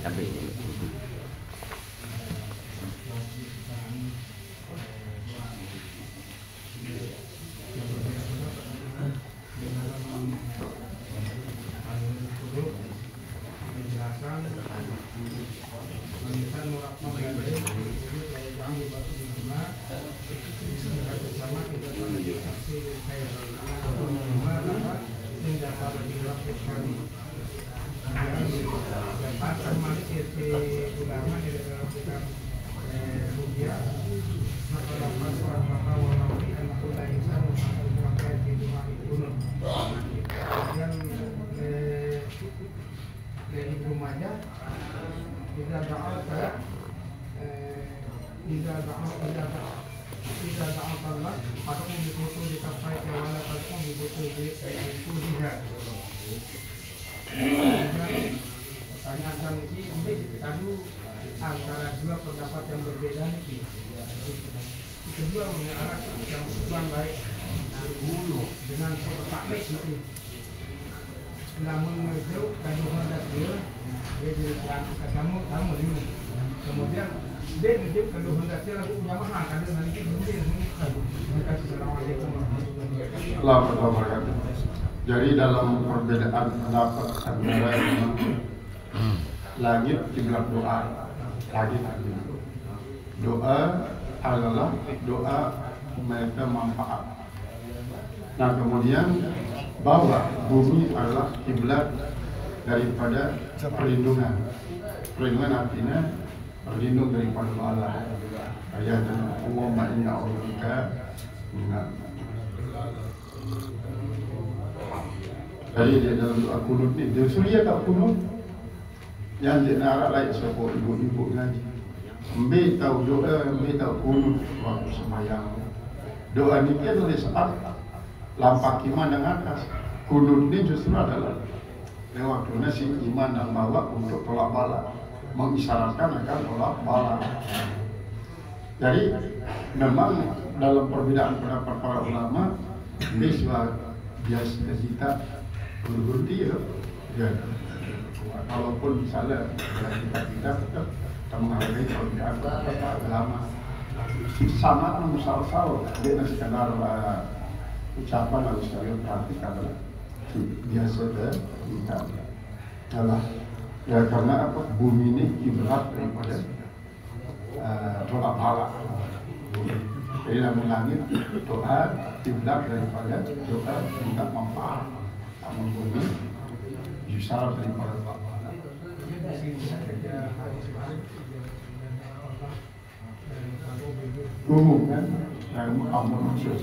Sampai pertanyaan ini antara dua pendapat yang berbeda ini. Kedua mengarah yang kurang baik dengan taklik itu. Namun itu kandungan dia kamu ini. Kemudian dia hidup kandungan dia lalu punya mahal kandungan nanti kemudian mereka Assalamualaikum warahmatullahi wabarakatuh. Jadi dalam perbedaan pendapat antara langit kiblat doa, langit doa adalah doa mereka manfaat. Nah kemudian bahwa bumi adalah kiblat daripada perlindungan. Perlindungan artinya berlindung daripada bala. Ayat Allahumma inni a'udzubika minan. Jadi dia dalam doa kunut ni, dia suria tak kunut yang dia nak lain siapa ibu-ibu ngaji. Ambil tahu doa, ambil tahu kunut waktu sembahyang. Doa ni dia boleh saat lampak iman yang atas. Kunut ni justru adalah yang waktunya si iman yang bawa untuk tolak bala, mengisyaratkan akan tolak bala. Jadi memang dalam perbedaan pendapat para ulama, biasa kita berhenti ya. Walaupun misalnya kita tetap menghargai perbedaan pendapat ulama. Sama musal-sal, dia sekadar ucapan atau sekadar praktik adalah biasa kita adalah ya karena apa bumi ini kiblat daripada tolak bala. Jadi dalam langit doa kiblat daripada doa minta manfaat. Namun bumi yusar daripada bala. Umum kan yang amun maksud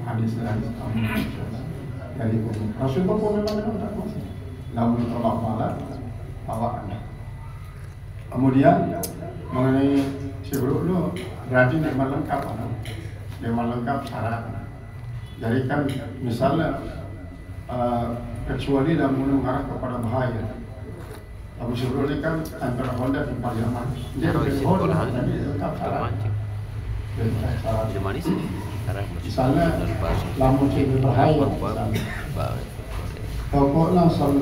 hadis amun maksud dari umum. Rasulullah pun memang tak maksud. Namun tolak bala bawa anda. Kemudian mengenai sebelum itu berarti memang lengkap, memang lengkap syarat. Jadi kan misalnya kecuali dalam mengarah kepada bahaya. Abu Syukur ini kan antara Honda di Parlemen. Dia Honda tadi lengkap syarat. Di mana sih? Misalnya lamun cek berbahaya. Pokoknya selalu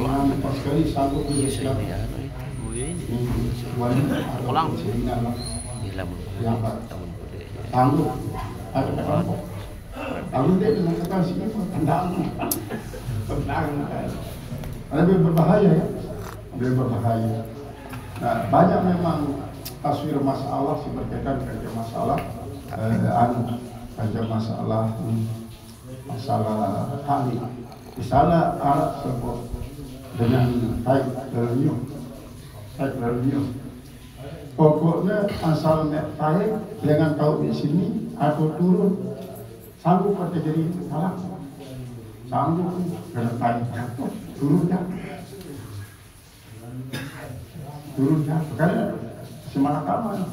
nampak sekali sanggup bersiap. Pulang. Tangguh. Ada kelompok. Tangguh dia dengan kekasih tendang. Lebih berbahaya ya. Lebih berbahaya. Nah, banyak memang taswir masalah berkaitan dengan masalah masalah kali. Misalnya Arab sebut dengan baik revenue. Pokoknya asal baik dengan tahu di sini atau turun sanggup pada jadi salah. Sanggup dengan baik turun jatuh karena semangat aman.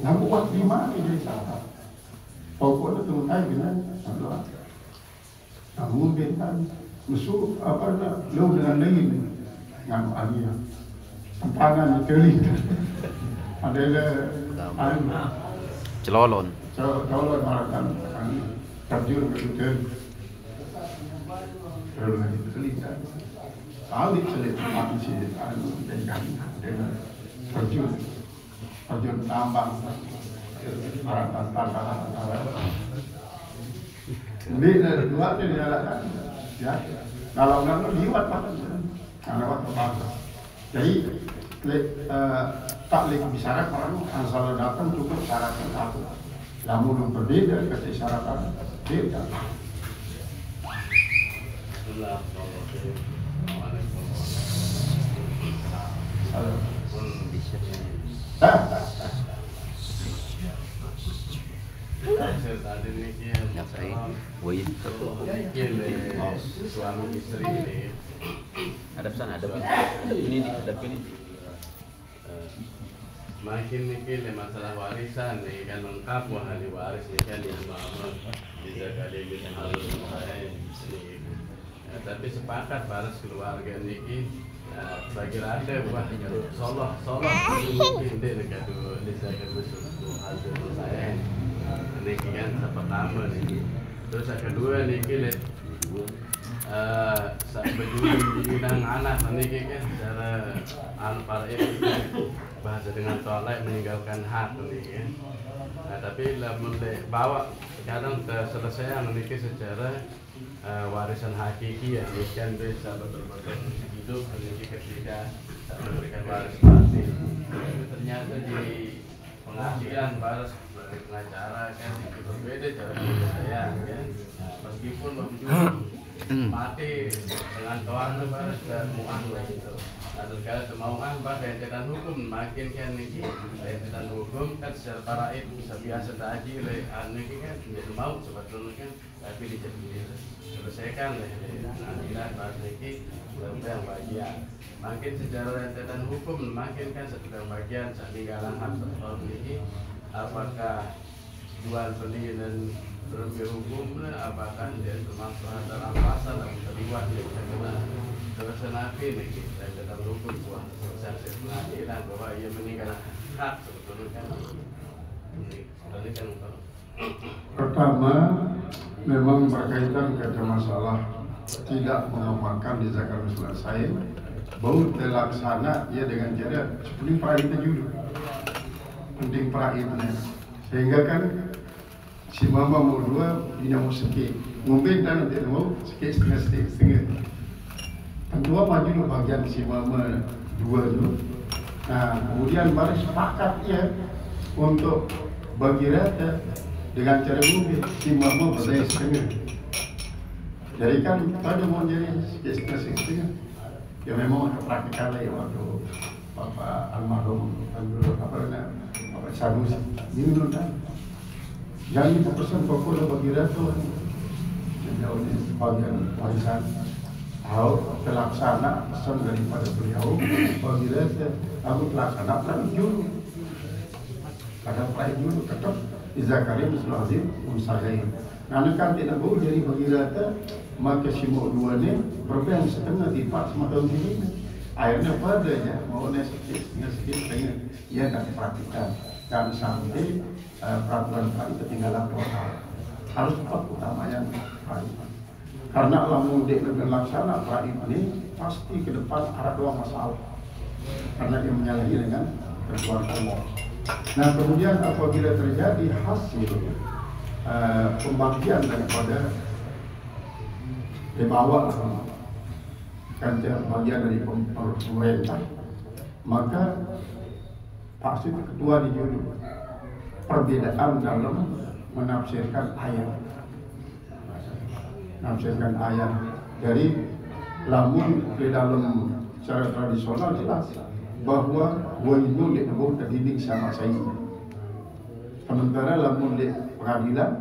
Nah buat lima ini salah. Pokoknya turun air dengan adalah. Nah mungkin kan musuh apa lo dengan lain yang alia. Tangan keli. Adalah celolon marakan terjun ke hutan. Terus keli. salib mati si ikan dengan terjun tambang ini dari dua dia dinyalakan ya kalau nggak liwat karena waktu pasar jadi tak lagi bicara orang asal datang cukup syaratnya satu namun berbeda ketika syaratan beda. Suami istri ini ada pesan ada ini makin mikir masalah warisan nih kan lengkap ahli waris nih kan yang mama bisa kali ini harus tapi sepakat baris keluarga niki bagi rada wah solo mungkin deh dekat dulu bisa kan betul hasil saya niki kan pertama nih terus yang kedua niki lihat berdua bidang anak niki kan cara para ibu bahasa dengan tolak meninggalkan hak niki kan tapi bawa kadang terselesaian niki secara warisan hakiki ya kan bisa betul-betul hidup niki ketika memberikan waris mati ternyata di pengajian baris pengacara kan itu berbeda cara penyelesaian kan meskipun mati dengan tuan baris dan muang gitu atau kalau semauan pakai entitas hukum makin kan niki entitas hukum kan secara paraid bisa biasa tadi oleh niki kan tidak mau sebetulnya kan tapi diselesaikan oleh pengadilan bahas niki yang bagian makin secara entitas hukum makin kan satu bagian peninggalan hak tertentu niki apakah jual beli dan lebih hukum apakah dia termasuk dalam pasal dan terlibat di dalam terus nabi nih kita dalam hukum buah proses pengadilan bahwa ia meninggalkan hak sebetulnya kan ini kan pertama memang berkaitan ke masalah tidak mengamalkan di zakat selesai baru terlaksana ia dengan cara seperti peraitnya dulu penting peraitnya sehingga kan si mama mau dua dia mau sikit mungkin dan tidak mau sikit setengah tentu maju dulu bagian si mama dua dulu nah kemudian baru sepakat ya untuk bagi rata dengan cara mungkin si mama berdaya setengah jadi kan pada mau jadi sikit setengah ya memang praktikal ya waktu Bapak almarhum apa namanya Bapak Sanusi ini dulu kan yang pesan pokoknya bagi ratu jauh di bagian warisan tahu terlaksana pesan daripada beliau bagi ratu aku terlaksana peran dulu kadang peran dulu tetap izakarim selazim unsagain karena kan tidak boleh jadi bagi ratu maka si mau dua ni berbeda setengah lipat sama tahun ini akhirnya padanya mau sedikit ia tak diperhatikan dan sampai peraturan tadi ketinggalan total harus tetap utamanya praid karena lamun dia lebih laksana praid ini pasti ke depan ada dua masalah karena dia menyalahi dengan ketentuan Allah. Nah kemudian apabila terjadi hasil pembagian daripada dibawa kan bagian dari pemerintah maka pasti ketua dijunjung perbedaan dalam menafsirkan ayat dari lamun di dalam secara tradisional jelas bahwa wailun disebut terdidik sama saya sementara lamun di pengadilan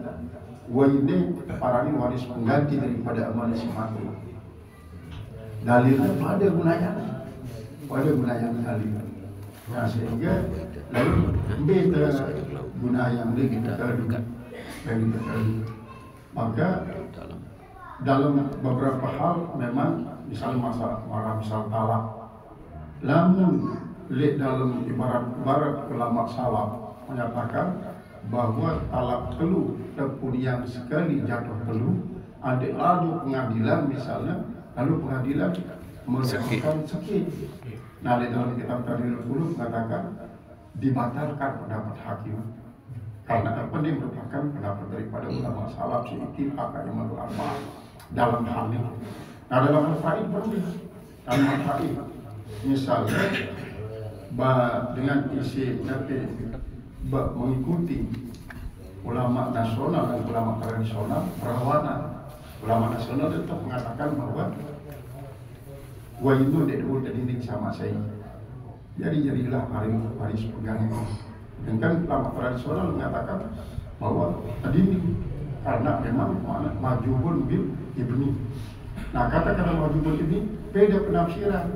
wailun para waris pengganti daripada amal si mati dalilnya pada gunanya dalil nah sehingga lalu beda guna yang lebih terduga maka dalam beberapa hal memang misal misal talak namun dalam ibarat ulama salaf menyatakan bahwa talak telu kemudian sekali jatuh telu ada lalu pengadilan misalnya lalu pengadilan melakukan sakit. Nah, di dalam kitab Tadbirul Qulub mengatakan dibatalkan pendapat hakim. Karena apa? Ini merupakan pendapat daripada ulama salaf seperti A'immatul Arba'ah dalam hal ini. Nah, dalam hal faid penting. Dalam hal faid, misalnya dengan isi nanti mengikuti ulama nasional dan ulama tradisional perlawanan. Ulama nasional tetap mengatakan bahwa gua itu tidak dinding sama saya. Jadilah Paris pegangan. Dan kan ulama tradisional mengatakan bahwa dinding karena memang majubun bil ibni. Nah, kata-kata majubun ini beda penafsiran.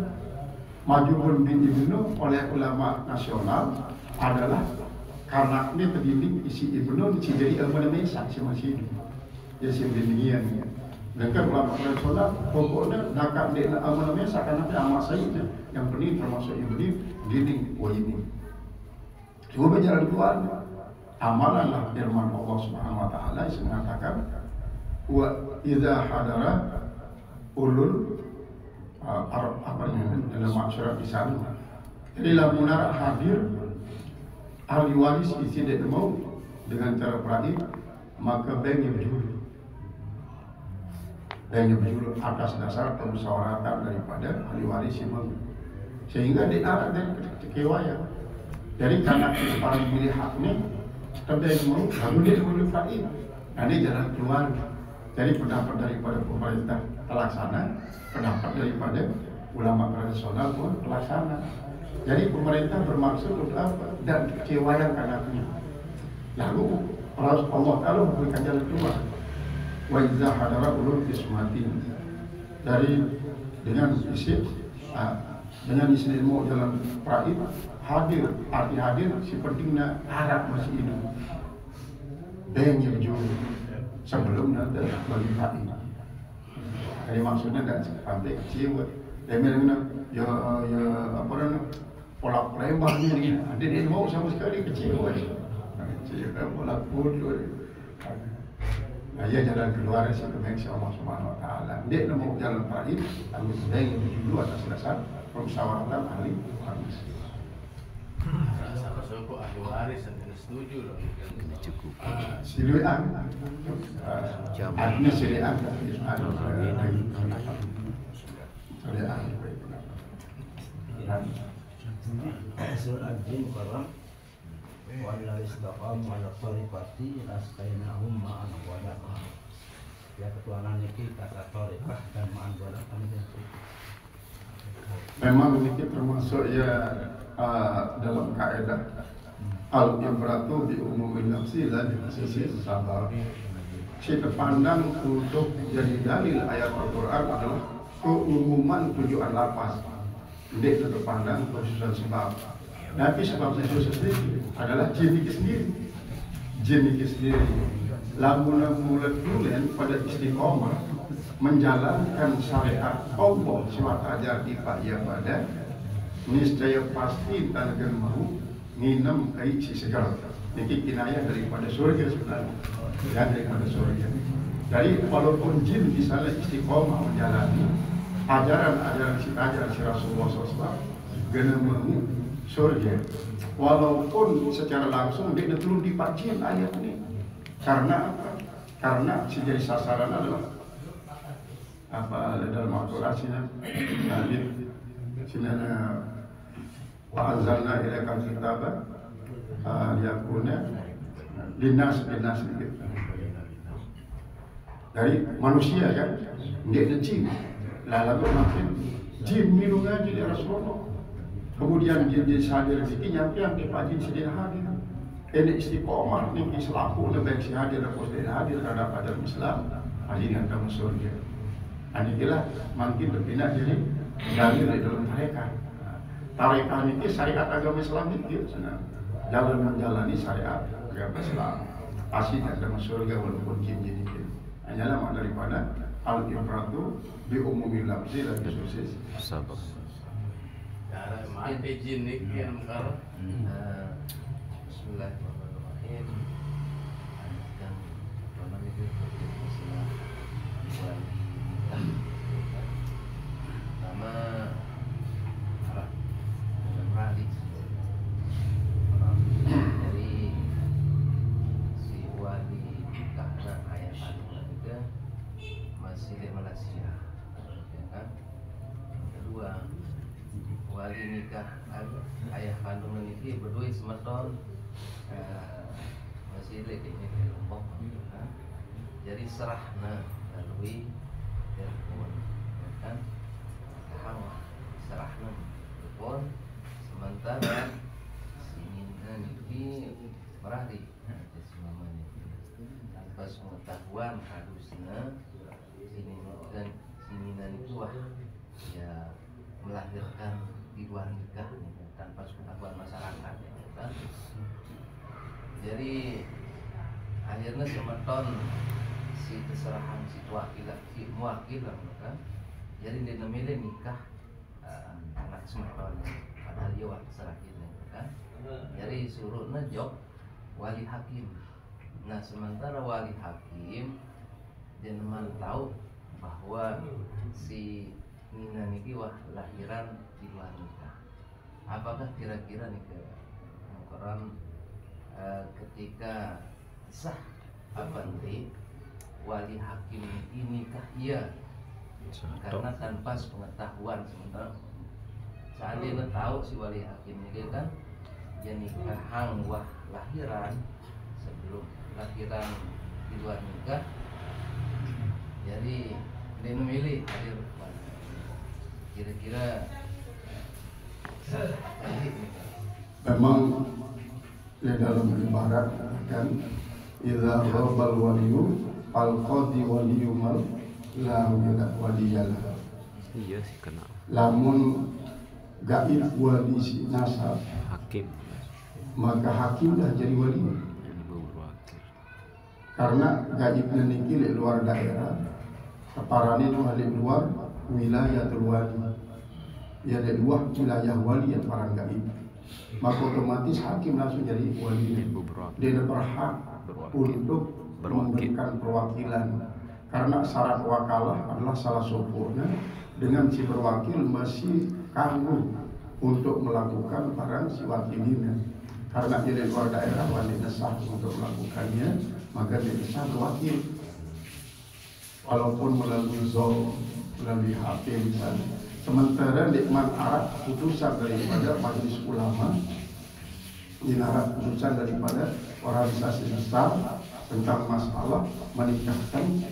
Majubun bin ibnu oleh ulama nasional adalah karena ini terdinding isi ibnu jadi ilmu Indonesia si masih hidup. Ya si binian. Dan kan ulama tradisional pokoknya nakak di ilmu Indonesia karena amal sayyidnya yang penting termasuk ibni dinding wa ini. Coba jalan keluar amalanlah firman Allah Subhanahu wa taala yang mengatakan wa idza hadara ulul dalam masyarakat di sana. Jadi lamunar hadir ahli waris isi tidak mau dengan cara peraih maka baiknya berjulu atas dasar permusyawaratan daripada ahli waris imam sehingga diarah dari kekewaya. Jadi karena para pemilih hak ini terjadi mau lalu dia boleh peraih. Nah, ini jalan keluar. Jadi pendapat daripada pemerintah terlaksana, pendapat daripada ulama tradisional pun terlaksana. Jadi pemerintah bermaksud untuk apa? Dan kekewaan anaknya. Lalu Allah Ta'ala memberikan jalan keluar. Wa idza hadara ulul ismatin. Dengan isi ilmu dalam praib hadir, arti hadir si pentingnya harap masih hidup. Banyak berjuang sebelum nanti bagi praib. Jadi maksudnya dan sampai kecil. Dia bilang ya apa namanya pola lembah ni ada dia mau sama sekali kecil kecil pola bodoh. Nah, ia jalan keluar dari kebencian Allah Subhanahu Wa Taala. Dia mau jalan praib, tapi sedang dulu atas dasar permusyawaratan ahli waris. Sama suku ahli waris dan setuju loh. Cukup. Siluan. Artinya siluan. Hasil ajin karam wala istaqam ala tariqati astainahum ma'an wadah. Ya ketuanan ini kata tariqah dan ma'an wadah itu. Memang ini termasuk ya dalam kaidah al-ibratu bi umumil nafsi la bi khususi sabar. Si terpandang untuk jadi dalil ayat Al-Quran adalah keumuman tujuan lafaz. Tidak terpandang khususan sebab. Tapi sebab khusus sendiri adalah jin itu sendiri. Jin itu sendiri. Lamun mulut tulen pada istiqomah menjalankan syariat Allah SWT ya pada niscaya pasti tangan mau minum air si segar. Ini kinayah daripada surga sebenarnya. Ya, daripada surga. Jadi walaupun jin misalnya istiqomah menjalani ajaran si Rasulullah SAW gena mau surga. Walaupun secara langsung dia turun di jin ayat ini. Karena apa? Karena si jadi sasaran adalah apa dalam Al-Quran sini wa anzalna ilaikal kitaba liyakuna linnas dari manusia kan dia ada jin lalu makin jin minum ngaji dari Rasulullah kemudian jin hadir rezeki nyampe yang jin sedih hadir ini istiqomah nih Islamu lebih si hadir dan hadir terhadap ajaran Islam hadir yang kamu surga. Anilah makin berpindah jadi dalil di dalam tarekat. Tarekat ini syariat agama Islam itu jalan menjalani syariat agama Islam. Pasti tidak masuk surga walaupun jin jadi jin. Hanyalah makna daripada al-ibratu bi umumil lafzi dan khusus Sabab. Cara main jin ni kian mengkar. Bismillahirrahmanirrahim. Radis. Jadi si wali nikahnya ayah kandung juga masih di Malaysia, ya kan? Kedua, wali nikah ayah kandung ini berdua semeton masih di Lombok, ya. Jadi serahna melalui telepon, ya kan? Kahang serahna telepon. Sementara si Nina ini merari si mama ini tanpa pengetahuan harusnya si Nina itu ya melahirkan di luar nikah tanpa pengetahuan masyarakat, ya kan? Jadi akhirnya semeton si keserahan si muakil lah, kan? Jadi dia memilih nikah anak semeton. Padahal dia waktu serahin, kan? Jadi suruhnya job wali hakim. Nah sementara wali hakim dia tahu bahwa si Nina ini lahiran di luar nikah. Apakah kira-kira nih Quran ketika sah apa nanti wali hakim ini nikah iya karena tanpa pengetahuan, sementara seandainya tahu si wali hakim ini kan dia nikah lahiran sebelum lahiran di luar nikah, jadi dia memilih hadir kira-kira memang di dalam ibarat kan idza ghabal waliyu al qadi waliyu mal la waliyala. Iya sih kena Lamun gaib wali si nasab hakim maka hakim dah jadi wali, karena gaibnya niki di luar daerah keparani itu di luar wilayah wali, ya di luar wilayah wali yang parang gaib, maka otomatis hakim langsung jadi wali. Dia berhak untuk memberikan perwakilan, karena syarat wakalah adalah salah satunya dengan si berwakil masih kanggu untuk melakukan barang si wakilnya, karena dia dari luar daerah wali sah untuk melakukannya, maka dia sah wakil walaupun melalui zon, melalui HP misalnya. Sementara nikmat Arab putusan daripada majelis ulama, dinarat putusan daripada organisasi besar tentang masalah menikahkan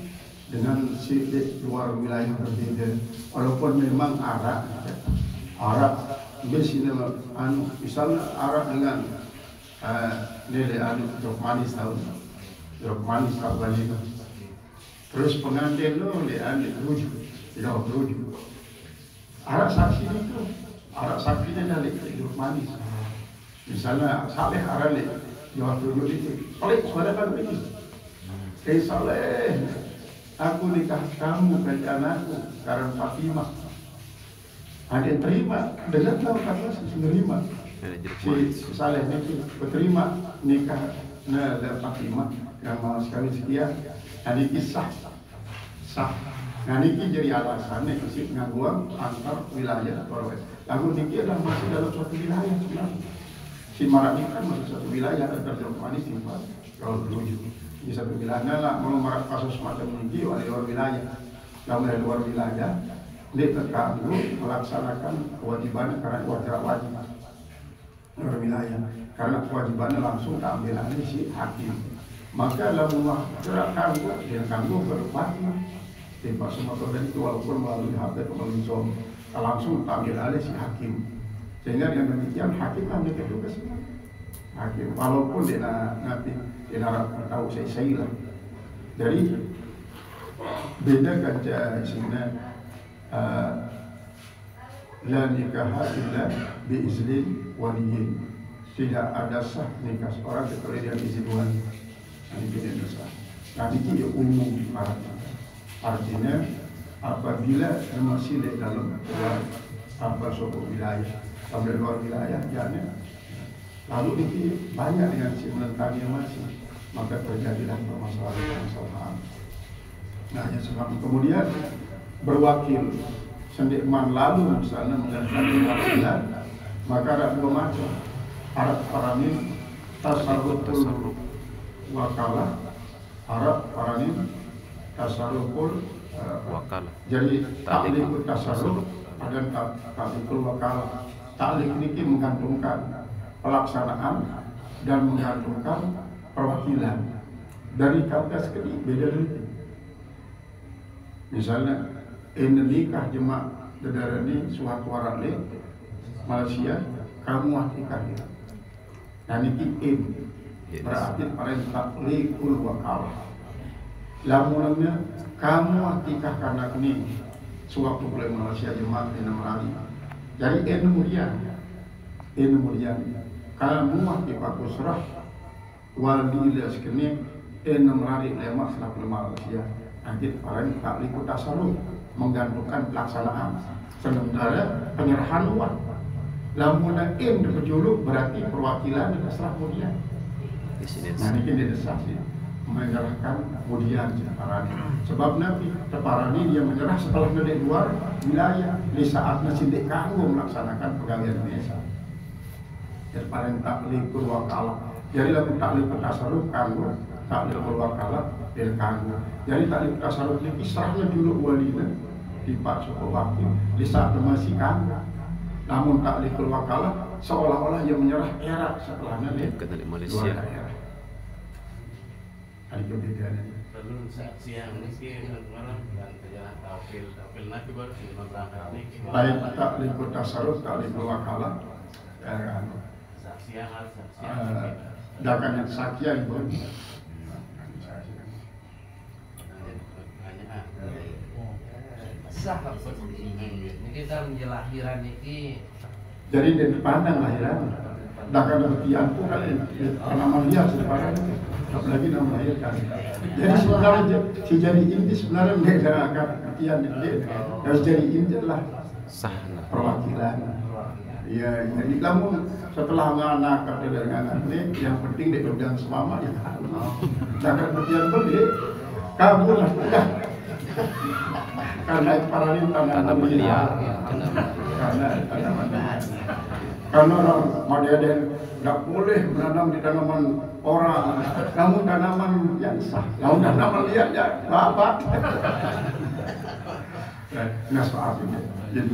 dengan si di luar wilayah berbeda, walaupun memang Arab biasanya misalnya Arab dengan nilai jeruk manis tahu balik, terus pengantin lo lihat rujuk tidak rujuk Arab saksi itu Arab saksinya dari jeruk manis, misalnya saleh Arab ni jawab rujuk itu saleh suara kan begini, saleh aku nikah kamu dan anakku karena Fatimah. Ada terima, dengan tahu kata menerima. Si Saleh ini berterima nikah dan Fatimah yang mau sekali sekian. Ada kisah sah. Nah ini jadi alasannya si ngaguam antar wilayah Torres. Lagu ini adalah masih dalam suatu wilayah sebenarnya. Si Marak ini kan masih satu wilayah ada Jeruk Manis timbal kalau menuju di satu wilayah lah mau Marak kasus semacam ini oleh luar wilayah. Kalau dari luar wilayah dia terganggu melaksanakan kewajiban karena wajib luar wilayah, karena kewajibannya langsung diambil alih si hakim. Maka dalam gerak kanggu dia kanggu berfatwa tiba semua korban itu walaupun melalui HP atau melalui Zoom langsung diambil alih si hakim, sehingga yang demikian hakim kan dia juga semua hakim walaupun dia nanti dia tahu saya lah. Jadi beda kan isinya la nikah illa biizni waliyin, tidak ada sah nikah seorang kecuali dengan izin wali. Ini beda sah. Nah ini umum artinya apabila masih di dalam suatu wilayah, kalau di luar wilayah jangan. Lalu ini banyak dengan si menentangnya masih, maka terjadilah permasalahan. Nah yang sebab kemudian berwakil sendikman lalu misalnya menggantikan perwakilan, maka ada dua macam. Arab paranim tasarruful wakalah, Arab paranim tasarruful Wakalah. Jadi taklikul tasarruf dan taklikul wakalah. Taklik ini menggantungkan pelaksanaan dan menggantungkan perwakilan. Dari kata sekali beda lagi. Misalnya nikah jemaah saudara ini suatu orang Malaysia, kamu akikah dia. Dan ini berarti pada taklikul wakalah. Lamunnya kamu akikah karena ini suatu boleh Malaysia jemaah di Merali. Jadi kemudian kamu akikah kusrah wali dia sekini Merali lemak setelah Malaysia. Nanti orang taklikul tasarruf menggantungkan pelaksanaan. Sementara penyerahan uang. Lamun berjuluk berarti perwakilan terserah kemudian. Di sini. Nah ini dia desah sih. Menyerahkan kemudian Parani. Sebab Nabi Parani dia menyerah setelah dari luar wilayah di saat sindik kanggo melaksanakan pegawaian desa. Jadi paling taklikul wakalah. Jadi lagu taklikul tasarruf kanggo, taklikul wakalah del kanggo. Jadi taklikul tasarruf ini kisahnya dulu walina di Pak Suku Wakil di saat masih kanggo. Namun taklikul wakalah seolah-olah ia menyerah era setelahnya di Malaysia. Ada perbedaannya. Perlu saksi yang miskin malam dan perjalanan taufil nanti baru sih berangkat niki. Baik taklikul tasarruf, taklikul wakalah, saksi yang harus saksi. dagangan sakian pun. Sah ini kita menjelahiran ini. Jadi dia dipandang lahiran. Dagangan betian pun kan nama lihat sekarang. Apalagi nama lahirkan. Jadi sebenarnya si jadi inti sebenarnya menegakkan betian dia. Harus jadi inti adalah Sah. perwakilan. Ya, jadi namun setelah anak dengan ini yang penting dia pegang semama ya. Jangan betian beli kabur lah. Karena paralim tanaman liar. Karena tanaman liar. Karena orang Madiaden tidak boleh menanam di tanaman orang, namun tanaman yang sah. Namun tanaman liar ya bapak. Nah, soal ini jadi